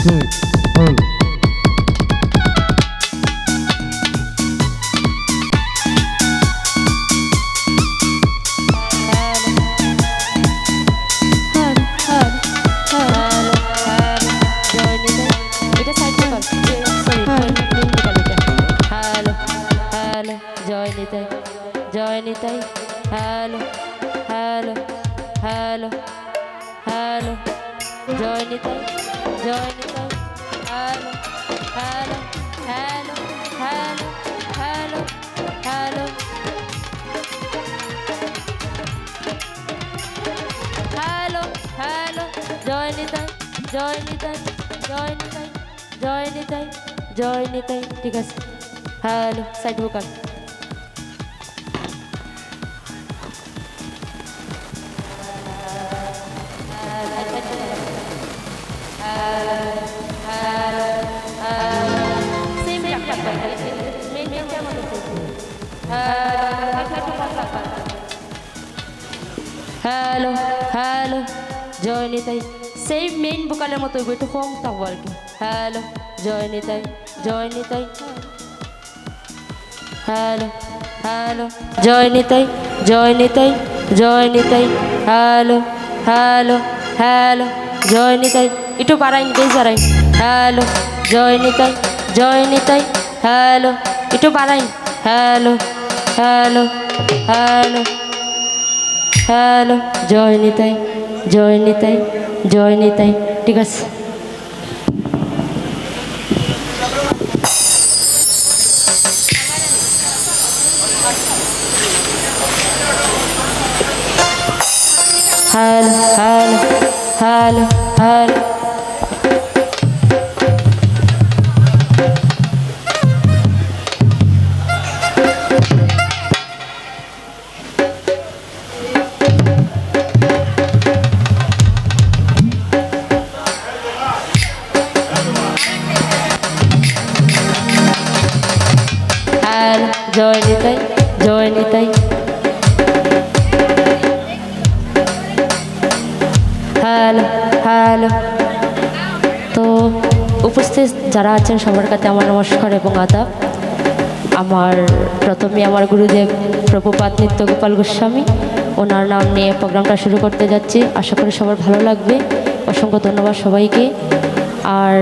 জয় Nitai hello hello hello hello জয় Nitai hello hello hello hello hello hello hello hello জয় নিতাই জয় নিতাই জয় নিতাই জয় নিতাই জয় নিতাই ঠিক আছে hello side vocal hello hello জয় নিতাই সেই মেইন ভোকালের মতো একটু কম থাকবো আর কি হ্যালো জয় নিতাই হ্যালো হ্যালো জয় নিতাই হ্যালো হ্যালো হ্যালো জয় নিতাই একটু বাড়াই বেশ বাড়াই হ্যালো জয় নিতাই হ্যালো একটু বাড়াই হ্যালো হ্যালো হ্যালো হ্যালো জয় নিতাই ঠিক আছে হ্যালো হ্যালো হ্যালো হ্যালো জয় নিতাই হ্যালো হ্যালো তো উপস্থিত যারা আছেন সবার কাছে আমার নমস্কার এবং আদাব আমার প্রথমে আমার গুরুদেব প্রভুপাদ নিত্য গোপাল গোস্বামী ওনার নাম নিয়ে প্রোগ্রামটা শুরু করতে যাচ্ছি আশা করি সবার ভালো লাগবে অসংখ্য ধন্যবাদ সবাইকে আর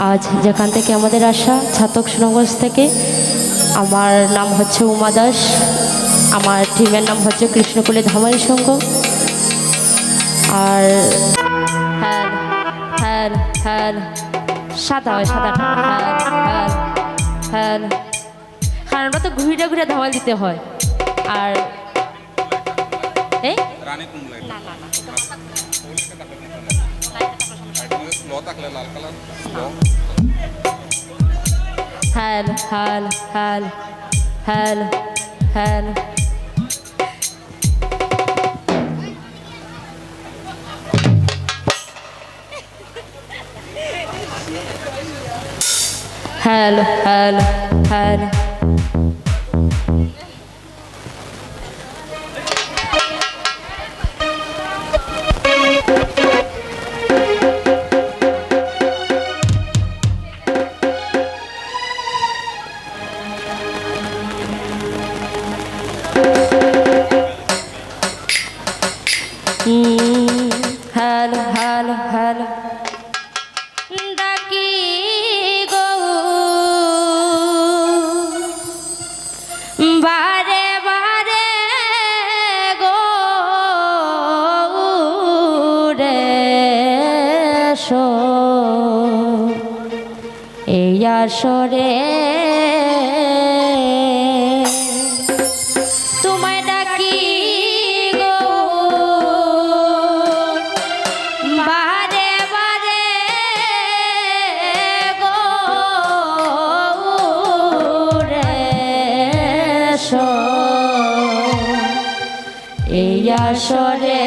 আজ যেখান থেকে আমাদের আসা ছাতক সুনামগঞ্জ থেকে আমার নাম হচ্ছে উমা দাস আমার টিমের নাম হচ্ছে কৃষ্ণকুলী ধামাই সংঘ আর হ্যালো হ্যালো সাদা হয় সাদাটা হ্যালো কারণ আমরা তো ঘুরে ঘুরে ধামাল দিতে হয় আর এই না না না hello hello hello hello hello hello hello hello hello hello hello ডাকি গো বারে বারে গো রে এই আসরে তোমায় ডাকি গো বারে বারে গো রে এই আসরে